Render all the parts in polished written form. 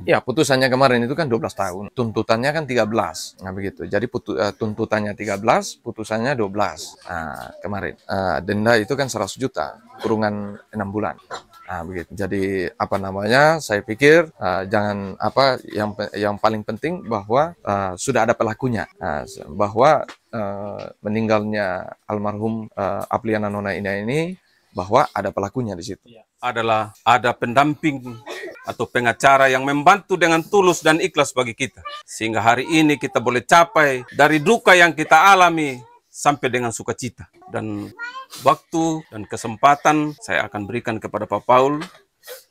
Ya, putusannya kemarin itu kan 12 tahun, tuntutannya kan 13. Nah, begitu. Jadi tuntutannya 13, putusannya 12. Nah, kemarin. Denda itu kan 100 juta, kurungan 6 bulan. Nah, begitu. Jadi apa namanya? Saya pikir jangan apa yang paling penting bahwa sudah ada pelakunya. Bahwa meninggalnya almarhum Apliana Nona Ina ini bahwa ada pelakunya di situ. Adalah ada pendamping atau pengacara yang membantu dengan tulus dan ikhlas bagi kita. Sehingga hari ini kita boleh capai dari duka yang kita alami sampai dengan sukacita. Dan waktu dan kesempatan saya akan berikan kepada Pak Paul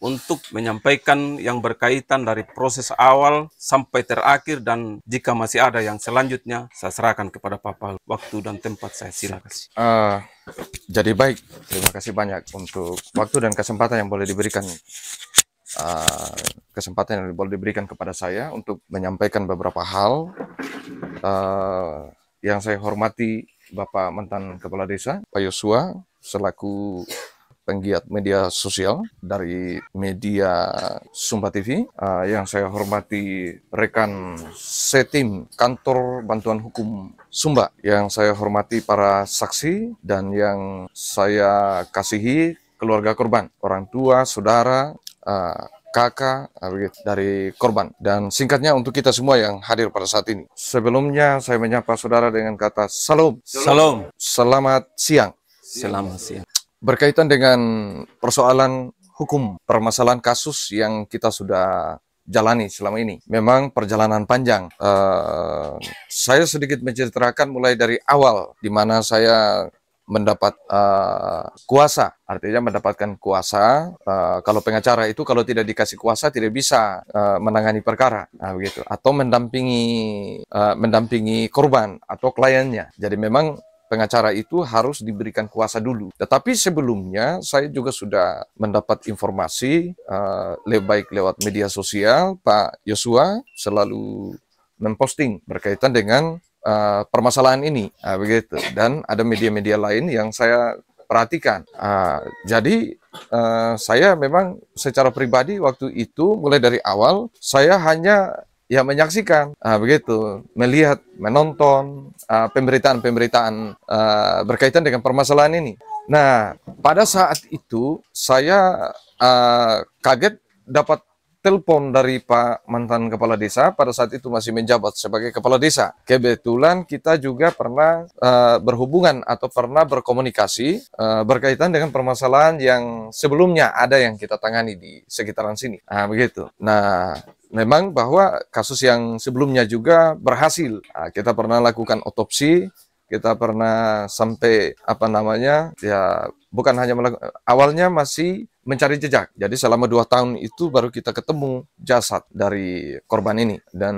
untuk menyampaikan yang berkaitan dari proses awal sampai terakhir, dan jika masih ada yang selanjutnya saya serahkan kepada Pak Paul. Waktu dan tempat saya silakan. Jadi baik, terima kasih banyak untuk waktu dan kesempatan yang boleh diberikan kepada saya untuk menyampaikan beberapa hal. Yang saya hormati Bapak mantan Kepala Desa, Pak Yosua, selaku penggiat media sosial dari media Sumba TV. Yang saya hormati rekan setim kantor bantuan hukum Sumba. Yang saya hormati para saksi, dan yang saya kasihi keluarga korban, orang tua, saudara, kakak dari korban, dan singkatnya untuk kita semua yang hadir pada saat ini. Sebelumnya saya menyapa saudara dengan kata salam. Salam. Selamat siang. Selamat siang. Berkaitan dengan persoalan hukum, permasalahan kasus yang kita sudah jalani selama ini, memang perjalanan panjang. Saya sedikit menceritakan mulai dari awal, di mana saya mendapat kuasa, artinya mendapatkan kuasa. Kalau pengacara itu kalau tidak dikasih kuasa tidak bisa menangani perkara, begitu, atau mendampingi korban atau kliennya. Jadi memang pengacara itu harus diberikan kuasa dulu. Tetapi sebelumnya saya juga sudah mendapat informasi lebih baik lewat media sosial. Pak Yosua selalu memposting berkaitan dengan permasalahan ini, begitu. Dan ada media-media lain yang saya perhatikan. Jadi saya memang secara pribadi waktu itu mulai dari awal saya hanya menyaksikan, begitu, melihat, menonton pemberitaan-pemberitaan berkaitan dengan permasalahan ini. Nah, pada saat itu saya kaget dapat telepon dari Pak mantan kepala desa, pada saat itu masih menjabat sebagai kepala desa. Kebetulan kita juga pernah berhubungan atau pernah berkomunikasi berkaitan dengan permasalahan yang sebelumnya ada yang kita tangani di sekitaran sini. Begitu. Nah, memang bahwa kasus yang sebelumnya juga berhasil. Kita pernah lakukan otopsi, kita pernah sampai bukan hanya awalnya masih mencari jejak. Jadi selama 2 tahun itu baru kita ketemu jasad dari korban ini. Dan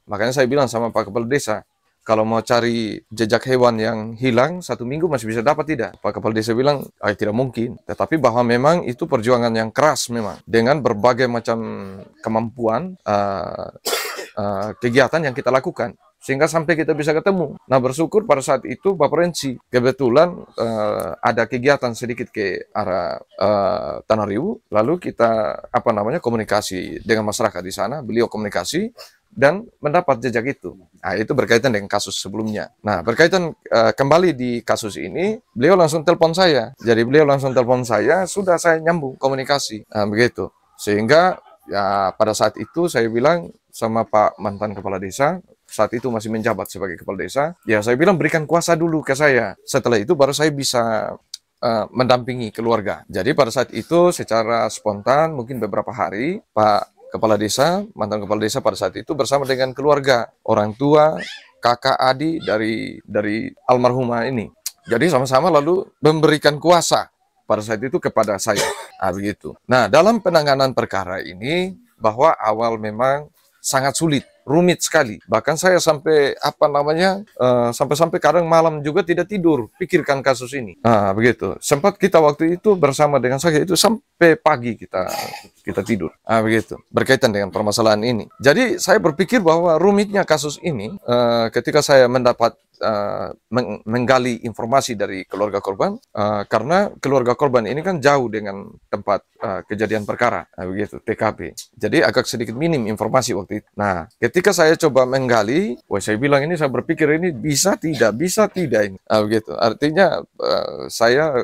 makanya saya bilang sama Pak Kepala Desa, kalau mau cari jejak hewan yang hilang 1 minggu masih bisa dapat tidak? Pak Kepala Desa bilang, tidak mungkin. Tetapi bahwa memang itu perjuangan yang keras memang. Dengan berbagai macam kemampuan, kegiatan yang kita lakukan, sehingga sampai kita bisa ketemu. Nah, bersyukur pada saat itu Bapak Renci kebetulan ada kegiatan sedikit ke arah Tanah Riu, lalu kita komunikasi dengan masyarakat di sana, beliau komunikasi dan mendapat jejak itu. Nah, itu berkaitan dengan kasus sebelumnya. Nah, berkaitan kembali di kasus ini, beliau langsung telepon saya. Jadi beliau langsung telepon saya, sudah saya nyambung komunikasi. Nah, begitu. Sehingga pada saat itu saya bilang sama Pak mantan kepala desa, saat itu masih menjabat sebagai kepala desa, saya bilang berikan kuasa dulu ke saya. Setelah itu baru saya bisa mendampingi keluarga. Jadi pada saat itu secara spontan, mungkin beberapa hari, Pak kepala desa, mantan kepala desa pada saat itu bersama dengan keluarga, orang tua, kakak, adik dari almarhumah ini. Jadi sama-sama lalu memberikan kuasa pada saat itu kepada saya. Begitu. Nah, dalam penanganan perkara ini, bahwa awal memang sangat sulit, rumit sekali. Bahkan saya sampai sampai kadang malam juga tidak tidur pikirkan kasus ini. Begitu. Sempat kita waktu itu bersama dengan saya itu sampai pagi kita kita tidur. Begitu. Berkaitan dengan permasalahan ini. Jadi saya berpikir bahwa rumitnya kasus ini ketika saya mendapat menggali informasi dari keluarga korban, karena keluarga korban ini kan jauh dengan tempat kejadian perkara, begitu, TKP. Jadi agak sedikit minim informasi waktu itu. Nah, ketika saya coba menggali, saya bilang ini, saya berpikir ini bisa tidak ini, begitu. Artinya saya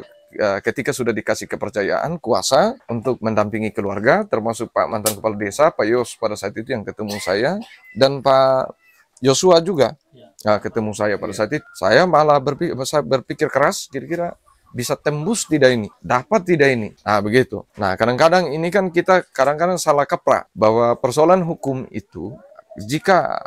ketika sudah dikasih kepercayaan kuasa untuk mendampingi keluarga, termasuk Pak mantan kepala desa, Pak Yos pada saat itu yang ketemu saya, dan Pak Yosua juga ketemu saya pada saat itu. Saya malah berpikir keras, kira-kira bisa tembus tidak ini, dapat tidak ini. Begitu. Nah, kadang-kadang ini kan kita kadang-kadang salah kaprah bahwa persoalan hukum itu jika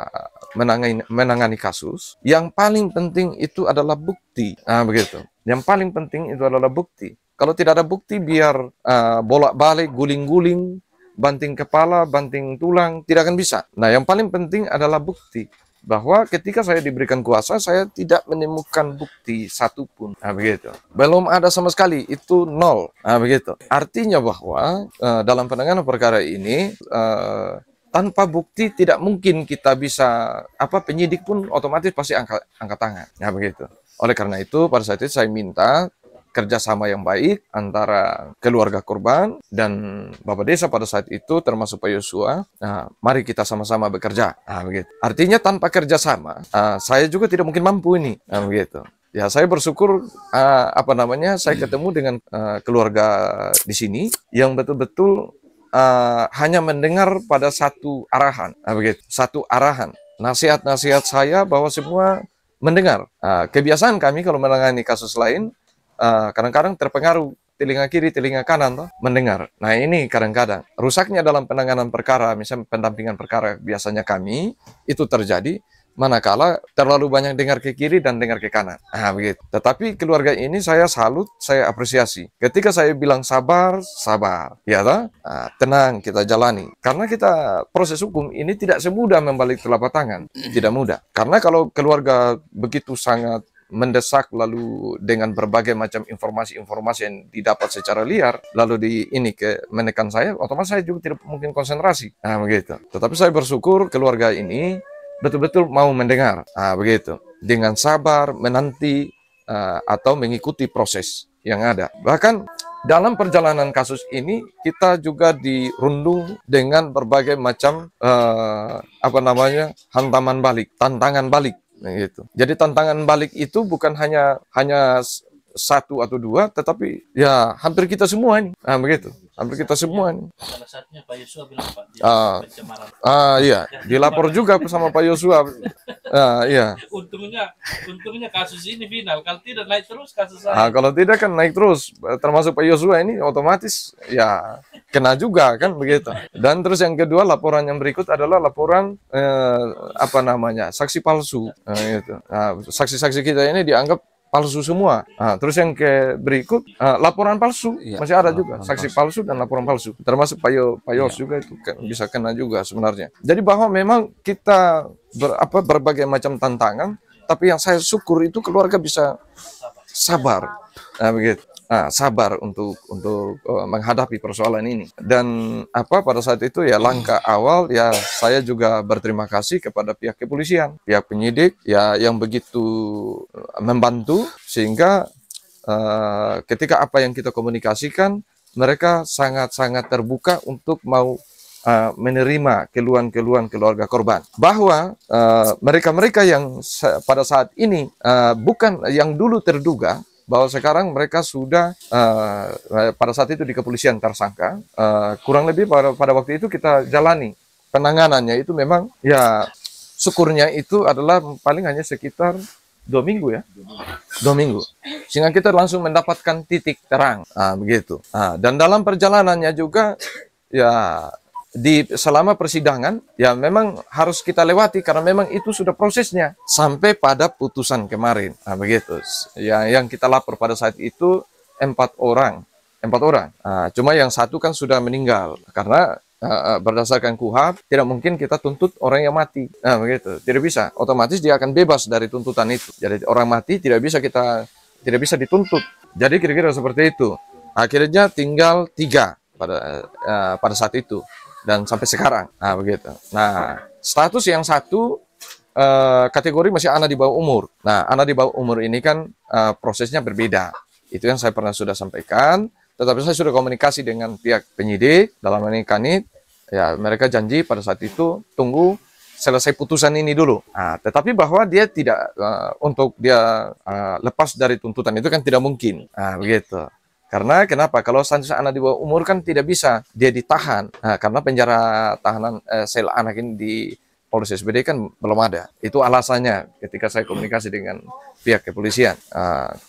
menangani kasus, yang paling penting itu adalah bukti. Begitu. Yang paling penting itu adalah bukti. Kalau tidak ada bukti, biar bolak-balik, guling-guling, banting kepala, banting tulang, tidak akan bisa. Nah, yang paling penting adalah bukti. Bahwa ketika saya diberikan kuasa, saya tidak menemukan bukti satupun. Begitu. Belum ada sama sekali, itu nol. Begitu. Artinya bahwa dalam penanganan perkara ini, tanpa bukti tidak mungkin kita bisa, penyidik pun otomatis pasti angkat tangan. Begitu. Oleh karena itu, pada saat itu saya minta kerjasama yang baik antara keluarga korban dan Bapak Desa pada saat itu, termasuk Pak Yosua. Mari kita sama-sama bekerja. Begitu. Artinya tanpa kerjasama, saya juga tidak mungkin mampu ini. Begitu. Ya, saya bersyukur saya ketemu dengan keluarga di sini yang betul-betul hanya mendengar pada satu arahan. Begitu. Satu arahan. Nasihat-nasihat saya bahwa semua mendengar. Kebiasaan kami kalau menangani kasus lain, kadang-kadang terpengaruh telinga kiri, telinga kanan mendengar. Nah, ini kadang-kadang rusaknya dalam penanganan perkara, misalnya pendampingan perkara, biasanya kami itu terjadi manakala terlalu banyak dengar ke kiri dan dengar ke kanan. Begitu. Tetapi keluarga ini saya salut, saya apresiasi. Ketika saya bilang sabar, ya tenang, kita jalani. Karena kita proses hukum ini tidak semudah membalik telapak tangan, tidak mudah. Karena kalau keluarga begitu sangat mendesak, lalu dengan berbagai macam informasi-informasi yang didapat secara liar, lalu menekan saya, otomatis saya juga tidak mungkin konsentrasi. Begitu. Tetapi saya bersyukur keluarga ini betul-betul mau mendengar, begitu, dengan sabar menanti atau mengikuti proses yang ada. Bahkan dalam perjalanan kasus ini kita juga dirundung dengan berbagai macam hantaman balik, tantangan balik. Gitu. Jadi tantangan balik itu bukan hanya satu atau dua, tetapi ya hampir kita semua ini. Begitu. Hampir kita semua ini. Salah satunya Pak Yosua bilang, Pak, pencemaran. Iya, dilapor juga sama Pak Yosua. Iya. Untungnya kasus ini final. Kalau tidak naik terus kasus saya. Kalau tidak kan naik terus. Termasuk Pak Yosua ini otomatis ya kena juga kan begitu. Dan terus yang kedua, laporan yang berikut adalah laporan saksi palsu. Gitu. Saksi-saksi kita ini dianggap palsu semua. Terus yang berikut laporan palsu, masih ada juga saksi palsu dan laporan palsu. Termasuk Pak Yos juga itu bisa kena juga sebenarnya. Jadi bahwa memang kita berbagai macam tantangan, tapi yang saya syukur itu keluarga bisa sabar. Begitu. Sabar untuk menghadapi persoalan ini. Dan pada saat itu ya langkah awal ya saya juga berterima kasih kepada pihak kepolisian, pihak penyidik ya yang begitu membantu sehingga ketika apa yang kita komunikasikan mereka sangat-sangat terbuka untuk mau menerima keluhan-keluhan keluarga korban. Bahwa mereka-mereka yang pada saat ini bukan yang dulu terduga, bahwa sekarang mereka sudah pada saat itu di kepolisian tersangka, kurang lebih pada waktu itu kita jalani penanganannya itu memang ya syukurnya itu adalah paling hanya sekitar 2 minggu ya, 2 minggu, sehingga kita langsung mendapatkan titik terang, begitu. Dan dalam perjalanannya juga ya selama persidangan ya memang harus kita lewati karena memang itu sudah prosesnya sampai pada putusan kemarin. Begitu. Ya, yang kita lapor pada saat itu 4 orang. Cuma yang satu kan sudah meninggal karena berdasarkan KUHP tidak mungkin kita tuntut orang yang mati. Begitu. Tidak bisa. Otomatis dia akan bebas dari tuntutan itu. Jadi orang mati tidak bisa dituntut. Jadi kira-kira seperti itu. Akhirnya tinggal 3. pada saat itu dan sampai sekarang. Nah, begitu. Nah, status yang satu kategori masih anak di bawah umur. Nah, anak di bawah umur ini kan prosesnya berbeda. Itu yang saya pernah sudah sampaikan. Tetapi saya sudah komunikasi dengan pihak penyidik dalam ini Kanit. Ya, mereka janji pada saat itu tunggu selesai putusan ini dulu. Nah, tetapi bahwa dia tidak untuk dia lepas dari tuntutan itu kan tidak mungkin. Nah, begitu. Karena kenapa? Kalau status anak di bawah umur kan tidak bisa dia ditahan. Nah, karena penjara tahanan sel anak ini di Polres SBD kan belum ada. Itu alasannya ketika saya komunikasi dengan pihak kepolisian.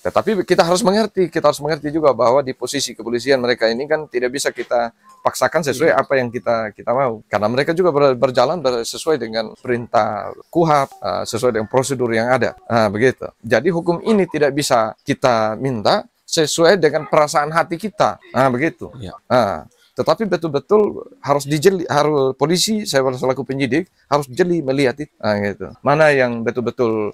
Tetapi kita harus mengerti juga bahwa di posisi kepolisian mereka ini kan tidak bisa kita paksakan sesuai apa yang kita mau. Karena mereka juga berjalan sesuai dengan perintah KUHAP, sesuai dengan prosedur yang ada. Begitu. Jadi hukum ini tidak bisa kita minta sesuai dengan perasaan hati kita. Begitu. Ya. Tetapi betul-betul harus polisi, saya selaku penyidik harus jeli melihat itu, gitu. Mana yang betul-betul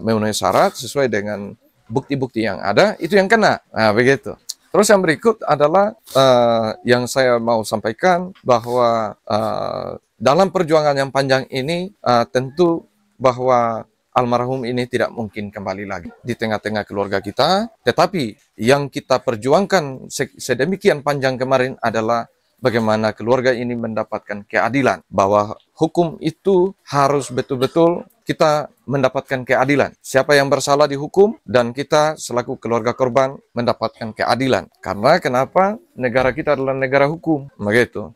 memenuhi syarat sesuai dengan bukti-bukti yang ada, itu yang kena. Begitu. Terus yang berikut adalah yang saya mau sampaikan bahwa dalam perjuangan yang panjang ini tentu bahwa almarhum ini tidak mungkin kembali lagi di tengah-tengah keluarga kita. Tetapi yang kita perjuangkan sedemikian panjang kemarin adalah bagaimana keluarga ini mendapatkan keadilan. Bahwa hukum itu harus betul-betul kita mendapatkan keadilan. Siapa yang bersalah dihukum dan kita selaku keluarga korban mendapatkan keadilan. Karena kenapa? Negara kita adalah negara hukum. Begitu.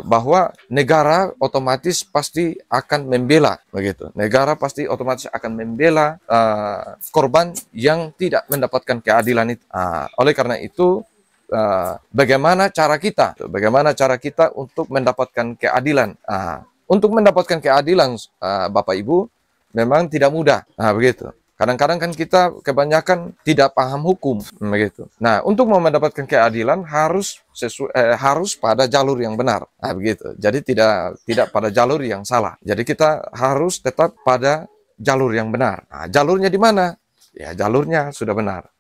Bahwa negara otomatis pasti akan membela. Begitu. Negara pasti otomatis akan membela korban yang tidak mendapatkan keadilan itu. Oleh karena itu, bagaimana cara kita untuk mendapatkan keadilan. Untuk mendapatkan keadilan, Bapak Ibu, memang tidak mudah. Begitu. Kadang-kadang kan kita kebanyakan tidak paham hukum, begitu. Nah, untuk mau mendapatkan keadilan harus pada jalur yang benar. Begitu. Jadi tidak pada jalur yang salah. Jadi kita harus tetap pada jalur yang benar. Jalurnya di mana? Ya, jalurnya sudah benar.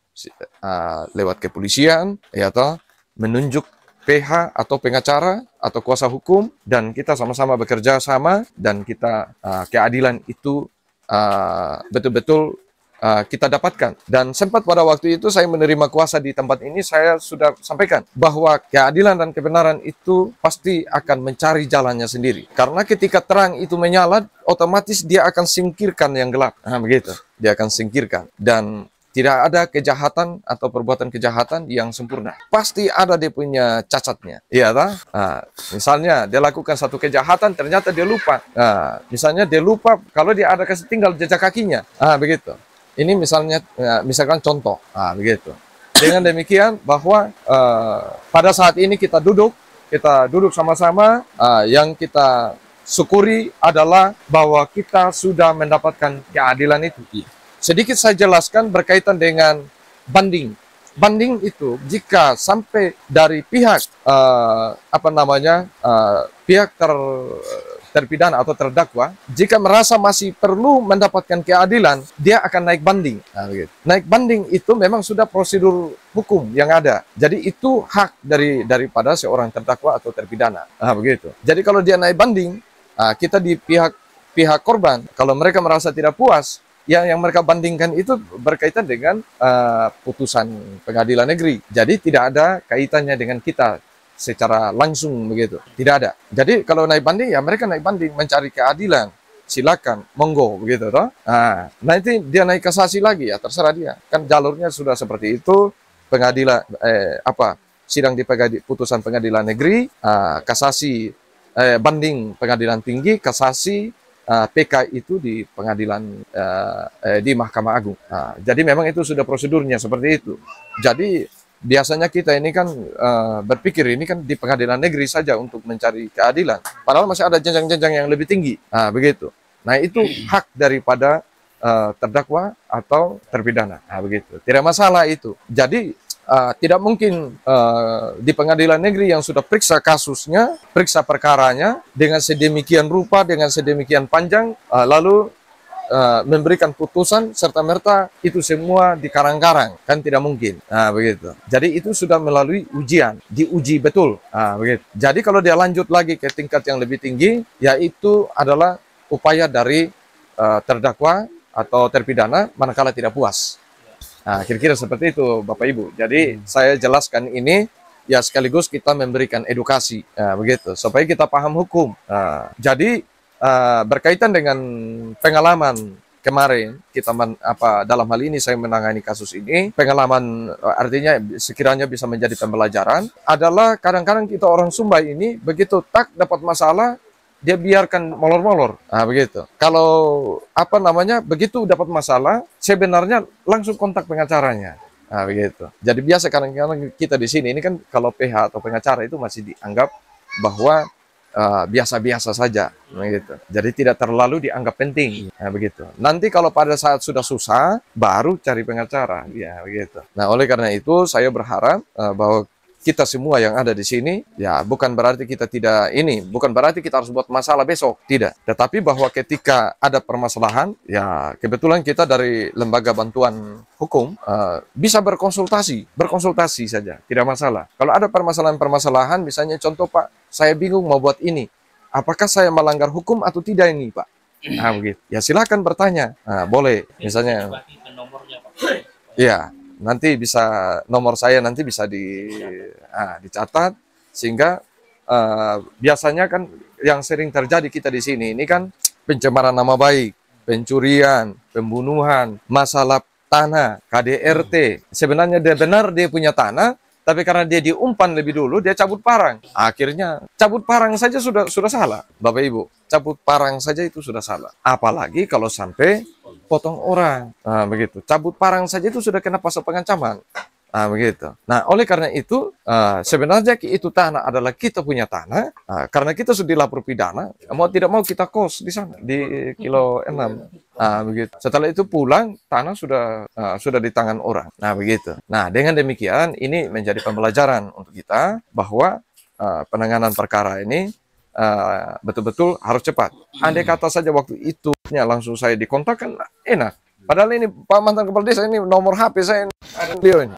Lewat kepolisian, ya toh, menunjuk PH atau pengacara atau kuasa hukum, dan kita sama-sama bekerja sama, dan kita keadilan itu betul-betul kita dapatkan. Dan sempat pada waktu itu saya menerima kuasa di tempat ini, saya sudah sampaikan bahwa keadilan dan kebenaran itu pasti akan mencari jalannya sendiri. Karena ketika terang itu menyala, otomatis dia akan singkirkan yang gelap. Begitu. Dia akan singkirkan. Dan tidak ada kejahatan atau perbuatan kejahatan yang sempurna. Pasti ada dia punya cacatnya. Iya, tak? Misalnya dia lakukan satu kejahatan, ternyata dia lupa. Misalnya dia lupa kalau dia ada tinggal jejak kakinya. Begitu. Ini misalkan contoh. Begitu. Dengan demikian bahwa pada saat ini kita duduk sama-sama. Yang kita syukuri adalah bahwa kita sudah mendapatkan keadilan itu. Sedikit saya jelaskan berkaitan dengan banding. Banding itu jika sampai dari pihak pihak terpidana atau terdakwa, jika merasa masih perlu mendapatkan keadilan, dia akan naik banding. Begitu. Naik banding itu memang sudah prosedur hukum yang ada. Jadi itu hak daripada seorang terdakwa atau terpidana. Begitu. Jadi kalau dia naik banding, kita di pihak korban, kalau mereka merasa tidak puas, yang mereka bandingkan itu berkaitan dengan putusan pengadilan negeri. Jadi tidak ada kaitannya dengan kita secara langsung begitu. Tidak ada. Jadi kalau naik banding, ya mereka naik banding mencari keadilan. Silakan, monggo begitu toh. Nanti dia naik kasasi lagi, ya terserah dia. Kan jalurnya sudah seperti itu. Pengadilan sidang di putusan pengadilan negeri, kasasi banding pengadilan tinggi, kasasi PK itu di pengadilan di Mahkamah Agung. Jadi memang itu sudah prosedurnya seperti itu. Jadi biasanya kita ini kan berpikir ini kan di pengadilan negeri saja untuk mencari keadilan. Padahal masih ada jenjang-jenjang yang lebih tinggi. Begitu. Nah itu hak daripada terdakwa atau terpidana. Begitu. Tidak masalah itu. Jadi tidak mungkin di pengadilan negeri yang sudah periksa kasusnya, periksa perkaranya dengan sedemikian rupa, dengan sedemikian panjang, lalu memberikan putusan serta merta itu semua di karang-karang, kan tidak mungkin. Nah, begitu. Jadi itu sudah melalui ujian, diuji betul. Nah, begitu. Jadi kalau dia lanjut lagi ke tingkat yang lebih tinggi, yaitu adalah upaya dari terdakwa atau terpidana manakala tidak puas. Nah, kira-kira seperti itu Bapak Ibu. Jadi saya jelaskan ini ya sekaligus kita memberikan edukasi, begitu, supaya kita paham hukum. Jadi berkaitan dengan pengalaman kemarin kita dalam hal ini saya menangani kasus ini, pengalaman artinya sekiranya bisa menjadi pembelajaran adalah kadang-kadang kita orang Sumba ini begitu tak dapat masalah dia biarkan molor-molor. Begitu. Kalau begitu dapat masalah sebenarnya langsung kontak pengacaranya. Begitu. Jadi biasa kadang-kadang kita di sini ini kan kalau PH atau pengacara itu masih dianggap bahwa biasa-biasa saja, begitu. Jadi tidak terlalu dianggap penting, begitu. Nanti kalau pada saat sudah susah, baru cari pengacara, ya begitu. Nah, oleh karena itu saya berharap bahwa kita semua yang ada di sini, ya bukan berarti kita bukan berarti kita harus buat masalah besok, tidak. Tetapi bahwa ketika ada permasalahan, ya kebetulan kita dari Lembaga Bantuan Hukum bisa berkonsultasi saja, tidak masalah. Kalau ada permasalahan-permasalahan, misalnya contoh Pak, saya bingung mau buat ini, apakah saya melanggar hukum atau tidak ini Pak? Begitu. Ya silakan bertanya, boleh, misalnya. Ya. Nanti bisa nomor saya nanti bisa dicatat sehingga biasanya kan yang sering terjadi kita di sini ini kan pencemaran nama baik, pencurian, pembunuhan, masalah tanah, KDRT. Sebenarnya dia benar dia punya tanah, tapi karena dia diumpan lebih dulu dia cabut parang. Akhirnya cabut parang saja sudah salah, Bapak Ibu. Cabut parang saja itu sudah salah. Apalagi kalau sampai potong orang. Begitu. Cabut parang saja itu sudah kena pasal pengancaman. Begitu. Nah, oleh karena itu sebenarnya itu tanah adalah kita punya tanah. Karena kita sudah dilapor pidana, mau tidak mau kita kos di sana di kilo 6. Begitu. Setelah itu pulang tanah sudah di tangan orang. Nah, begitu. Nah, dengan demikian ini menjadi pembelajaran untuk kita bahwa penanganan perkara ini betul-betul harus cepat. Andai kata saja waktu itu langsung saya dikontak kan enak. Padahal ini Pak mantan kepala desa ini nomor HP saya ada beliau ini.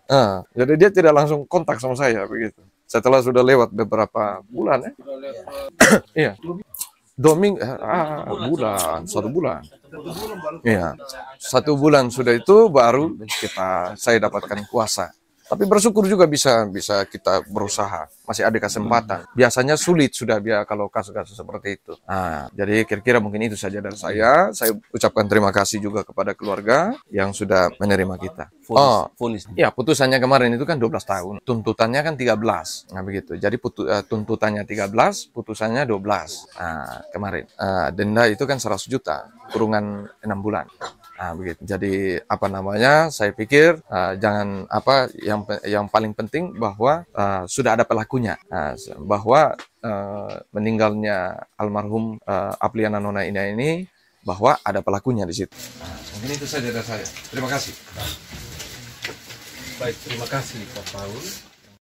Jadi dia tidak langsung kontak sama saya begitu. Setelah sudah lewat beberapa bulan iya. 2 minggu, satu bulan. Iya. 1 bulan sudah itu baru saya dapatkan kuasa. Tapi bersyukur juga bisa kita berusaha, masih ada kesempatan. Biasanya sulit sudah kalau kasus-kasus seperti itu. Jadi kira-kira mungkin itu saja dari saya. Saya ucapkan terima kasih juga kepada keluarga yang sudah menerima kita. Vonis. Ya, putusannya kemarin itu kan 12 tahun. Tuntutannya kan 13. Nah, begitu. Jadi tuntutannya 13, putusannya 12. Kemarin. Denda itu kan 100 juta, kurungan 6 bulan. Begitu. Jadi saya pikir yang paling penting bahwa sudah ada pelakunya, bahwa meninggalnya almarhum Apliana Nona Ina ini bahwa ada pelakunya di situ. Mungkin itu saja dari saya. Terima kasih. Baik, terima kasih Pak Paul.